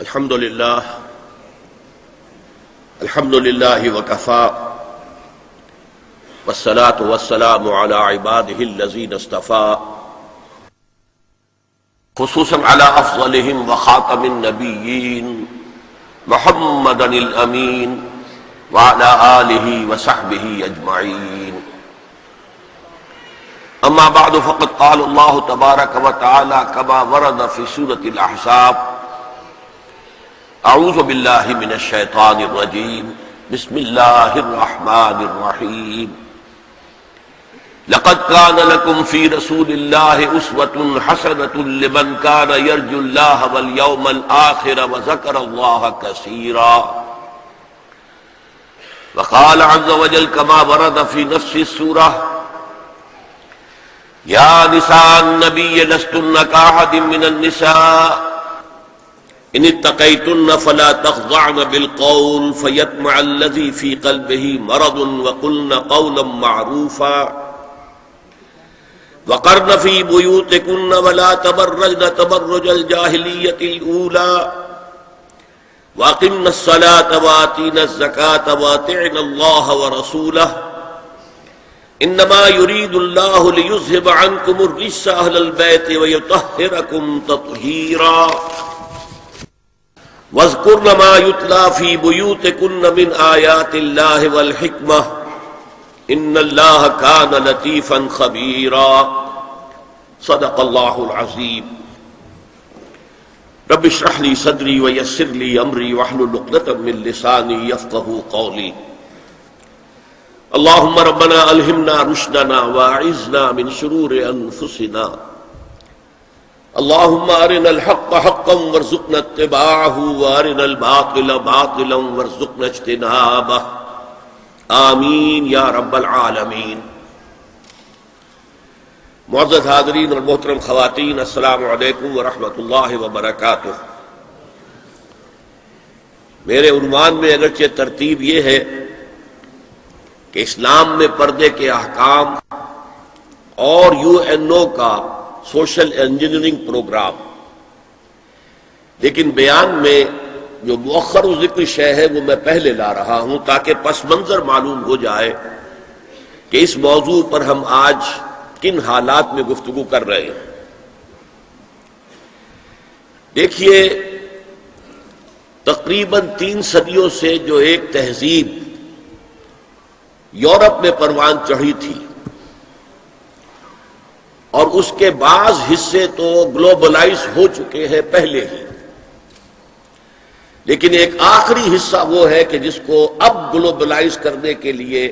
الحمد للہ وکفا والصلاة والسلام على عباده الذین اصطفى خصوصا على افضلهم وخاتم النبیین محمد الامین وعلى آلہ وصحبہ اجمعین. اما بعد فقد قال اللہ تبارک وتعالی كما ورد في سورة الاحزاب: اعوذ باللہ من الشیطان الرجیم بسم اللہ الرحمن الرحیم. لقد كان لكم في رسول الله أسوة حسنة لمن كان يرجو الله واليوم الآخر وذكر الله كثيرا. وقال عز وجل كما ورد في نفس السورة: يا نساء النبي لستن كأحد من النساء ان اتقيتن فلا تخضعن بالقول فيطمع الذي في قلبه مرض وقلن قولا معروفا وقرن في بيوتكن ولا تبرجن تبرج الجاهلية الأولى وأقمن الصلاة وآتين الزكاة وأطعن الله ورسوله انما يريد الله ليذهب عنكم الرجس أهل البيت ويطهركم تطهيرا واذكرن ما يتلى في بيوتكن من آيات الله والحكمة ان الله كان لطيفا خبيرا. صدق الله العظيم. رب اشرح لي صدري ويسر لي امري واحلل عقدة من لساني يفقهوا قولي. اللهم ربنا الهمنا رشدنا واعذنا من شرور انفسنا. اللهم ارنا الحق حقا وارزقنا اتباعه وارنا الباطل باطلا وارزقنا اجتنابه. آمین یا رب العالمین. معزز حاضرین اور محترم خواتین، السلام علیکم ورحمۃ اللہ وبرکاتہ. میرے عنوان میں اگرچہ ترتیب یہ ہے کہ اسلام میں پردے کے احکام اور UN کا سوشل انجینئرنگ پروگرام، لیکن بیان میں جو مؤخر و ذکر شے ہے وہ میں پہلے لا رہا ہوں تاکہ پس منظر معلوم ہو جائے کہ اس موضوع پر ہم آج کن حالات میں گفتگو کر رہے ہیں. دیکھیے، تقریباً 3 صدیوں سے جو ایک تہذیب یورپ میں پروان چڑھی تھی اور اس کے بعض حصے تو گلوبلائز ہو چکے ہیں پہلے ہی، لیکن ایک آخری حصہ وہ ہے کہ جس کو اب گلوبلائز کرنے کے لیے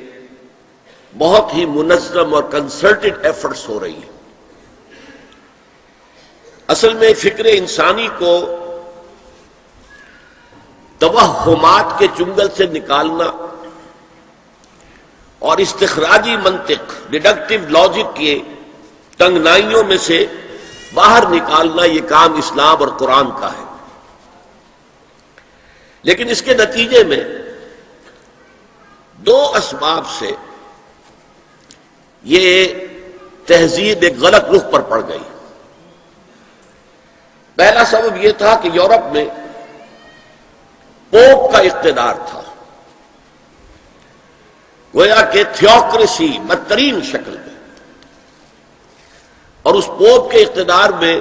بہت ہی منظم اور کنسرٹڈ ایفرٹس ہو رہی ہیں. اصل میں فکر انسانی کو توہمات کے چنگل سے نکالنا اور استخراجی منطق، ڈیڈکٹیو لاجک کے تنگنائیوں میں سے باہر نکالنا، یہ کام اسلام اور قرآن کا ہے. لیکن اس کے نتیجے میں 2 اسباب سے یہ تہذیب ایک غلط رخ پر پڑ گئی. پہلا سبب یہ تھا کہ یورپ میں پوپ کا اقتدار تھا، گویا کہ تھیوکریسی بدترین شکل میں، اور اس پوپ کے اقتدار میں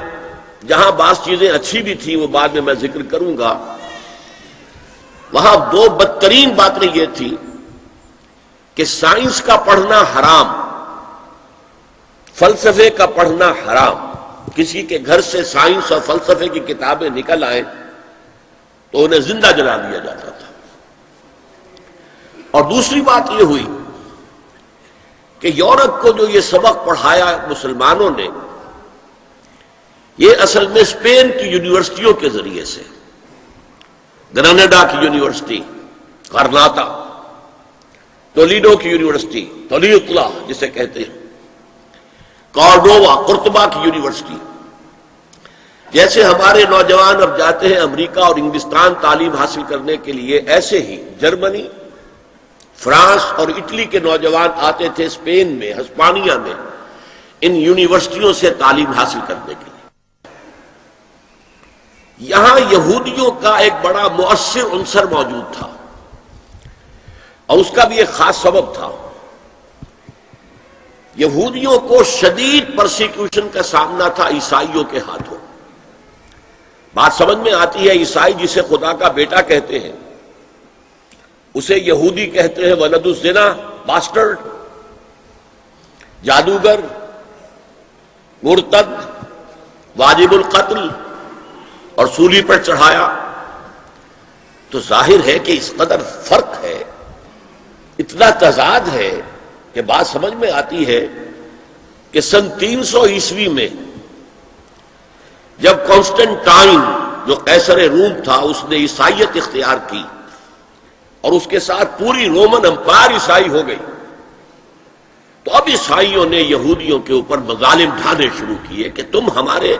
جہاں بعض چیزیں اچھی بھی تھیں وہ بعد میں ذکر کروں گا، وہاں 2 بدترین باتیں یہ تھی کہ سائنس کا پڑھنا حرام، فلسفے کا پڑھنا حرام. کسی کے گھر سے سائنس اور فلسفے کی کتابیں نکل آئیں تو انہیں زندہ جلا دیا جاتا تھا. اور دوسری بات یہ ہوئی کہ یورپ کو جو یہ سبق پڑھایا مسلمانوں نے، یہ اصل میں اسپین کی یونیورسٹیوں کے ذریعے سے، گراناڈا کی یونیورسٹی غرناطہ، تولیڈو کی یونیورسٹی تولیدلہ جسے کہتے ہیں، کارڈووا قرطبہ کی یونیورسٹی. جیسے ہمارے نوجوان اب جاتے ہیں امریکہ اور انگلستان تعلیم حاصل کرنے کے لیے، ایسے ہی جرمنی، فرانس اور اٹلی کے نوجوان آتے تھے اسپین میں، ہسپانیہ میں، ان یونیورسٹیوں سے تعلیم حاصل کرنے کے لیے. یہاں یہودیوں کا ایک بڑا مؤثر عنصر موجود تھا، اور اس کا بھی ایک خاص سبب تھا۔ یہودیوں کو شدید پرسیکیوشن کا سامنا تھا عیسائیوں کے ہاتھوں۔ بات سمجھ میں آتی ہے، عیسائی جسے خدا کا بیٹا کہتے ہیں اسے یہودی کہتے ہیں ولد الزنا، باسٹرڈ، جادوگر، مرتد، واجب القتل، اور سولی پر چڑھایا۔ تو ظاہر ہے کہ اس قدر فرق ہے، اتنا تضاد ہے کہ بات سمجھ میں آتی ہے کہ سن 300 عیسوی میں جب کانسٹنٹائن جو قیصر روم تھا اس نے عیسائیت اختیار کی اور اس کے ساتھ پوری رومن امپائر عیسائی ہو گئی، تو اب عیسائیوں نے یہودیوں کے اوپر مظالم ڈھانے شروع کیے کہ تم ہمارے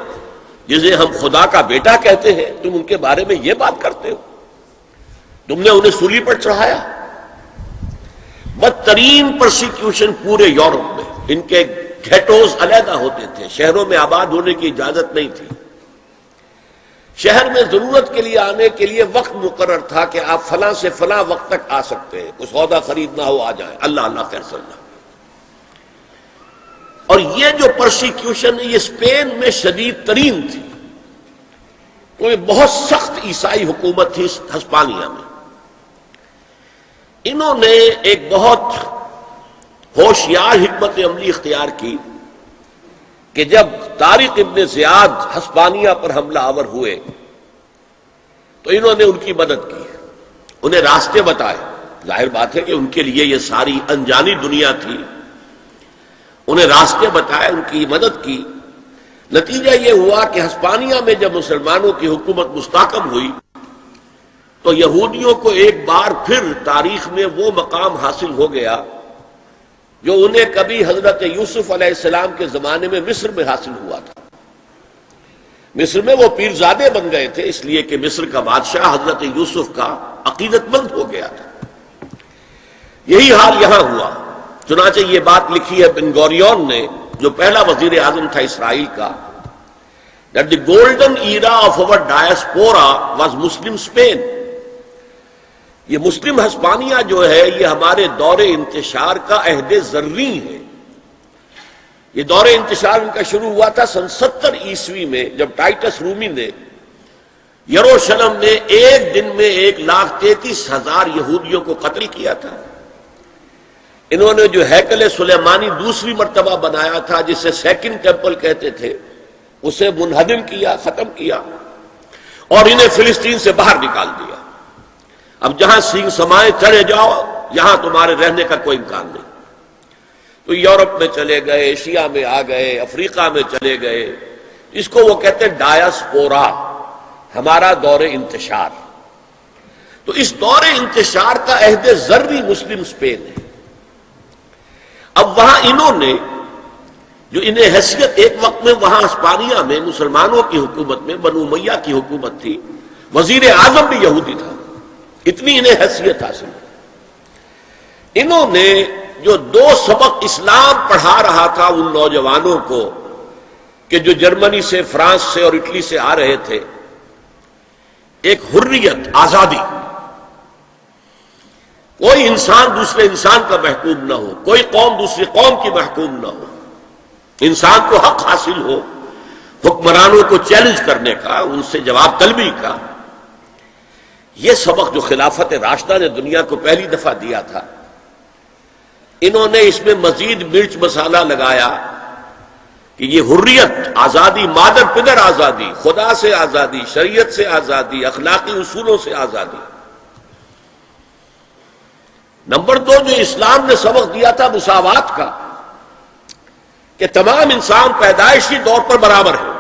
جسے ہم خدا کا بیٹا کہتے ہیں تم ان کے بارے میں یہ بات کرتے ہو، تم نے انہیں سولی پر چڑھایا۔ بدترین پرسیکیوشن پورے یورپ میں، ان کے گھیٹوز علیحدہ ہوتے تھے، شہروں میں آباد ہونے کی اجازت نہیں تھی، شہر میں ضرورت کے لیے آنے کے لیے وقت مقرر تھا کہ آپ فلاں سے فلاں وقت تک آ سکتے ہیں، کچھ سودا خریدنا ہو آ جائیں، اللہ اللہ خیر صلی اللہ۔ اور یہ جو پرسیکیوشن یہ اسپین میں شدید ترین تھی، تو یہ بہت سخت عیسائی حکومت تھی ہسپانیہ میں۔ انہوں نے ایک بہت ہوشیار حکمت عملی اختیار کی کہ جب طارق ابن زیاد ہسپانیہ پر حملہ آور ہوئے تو انہوں نے ان کی مدد کی، انہیں راستے بتائے۔ ظاہر بات ہے کہ ان کے لیے یہ ساری انجانی دنیا تھی، انہیں راستے بتائے، ان کی مدد کی۔ نتیجہ یہ ہوا کہ ہسپانیہ میں جب مسلمانوں کی حکومت مستحکم ہوئی تو یہودیوں کو ایک بار پھر تاریخ میں وہ مقام حاصل ہو گیا جو انہیں کبھی حضرت یوسف علیہ السلام کے زمانے میں مصر میں حاصل ہوا تھا۔ مصر میں وہ پیرزادے بن گئے تھے اس لیے کہ مصر کا بادشاہ حضرت یوسف کا عقیدت مند ہو گیا تھا۔ یہی حال یہاں ہوا۔ چنانچہ یہ بات لکھی ہے بن گوریون نے، جو پہلا وزیر اعظم تھا اسرائیل کا، that the golden era of our diaspora was Muslim Spain۔ یہ مسلم ہسپانیہ جو ہے یہ ہمارے دور انتشار کا عہد زریں ہے۔ یہ دور انتشار ان کا شروع ہوا تھا سن 70 عیسوی میں، جب ٹائٹس رومی نے یروشلم میں ایک دن میں 1,33,000 یہودیوں کو قتل کیا تھا۔ انہوں نے جو ہیکل سلیمانی دوسری مرتبہ بنایا تھا جسے سیکنڈ ٹیمپل کہتے تھے، اسے منہدم کیا، ختم کیا، اور انہیں فلسطین سے باہر نکال دیا۔ اب جہاں سینگ سمائے چڑھے جاؤ، یہاں تمہارے رہنے کا کوئی امکان نہیں۔ تو یورپ میں چلے گئے، ایشیا میں آ گئے، افریقہ میں چلے گئے۔ اس کو وہ کہتے ہیں ڈایاسپورا، ہمارا دور انتشار۔ تو اس دور انتشار کا عہد زرعی مسلم اسپین ہے۔ اب وہاں انہوں نے جو انہیں حیثیت ایک وقت میں وہاں ہسپانیہ میں مسلمانوں کی حکومت میں بنو امیہ کی حکومت تھی، وزیر اعظم بھی یہودی تھا، اتنی انہیں حیثیت حاصل۔ انہوں نے جو 2 سبق اسلام پڑھا رہا تھا ان نوجوانوں کو کہ جو جرمنی سے، فرانس سے اور اٹلی سے آ رہے تھے، ایک حریت، آزادی، کوئی انسان دوسرے انسان کا محکوم نہ ہو، کوئی قوم دوسری قوم کی محکوم نہ ہو، انسان کو حق حاصل ہو حکمرانوں کو چیلنج کرنے کا، ان سے جواب طلبی کا۔ یہ سبق جو خلافت راشدہ نے دنیا کو پہلی دفعہ دیا تھا، انہوں نے اس میں مزید مرچ مسالہ لگایا کہ یہ حریت، آزادی، مادر پدر آزادی، خدا سے آزادی، شریعت سے آزادی، اخلاقی اصولوں سے آزادی۔ نمبر 2 جو اسلام نے سبق دیا تھا مساوات کا، کہ تمام انسان پیدائشی طور پر برابر ہے،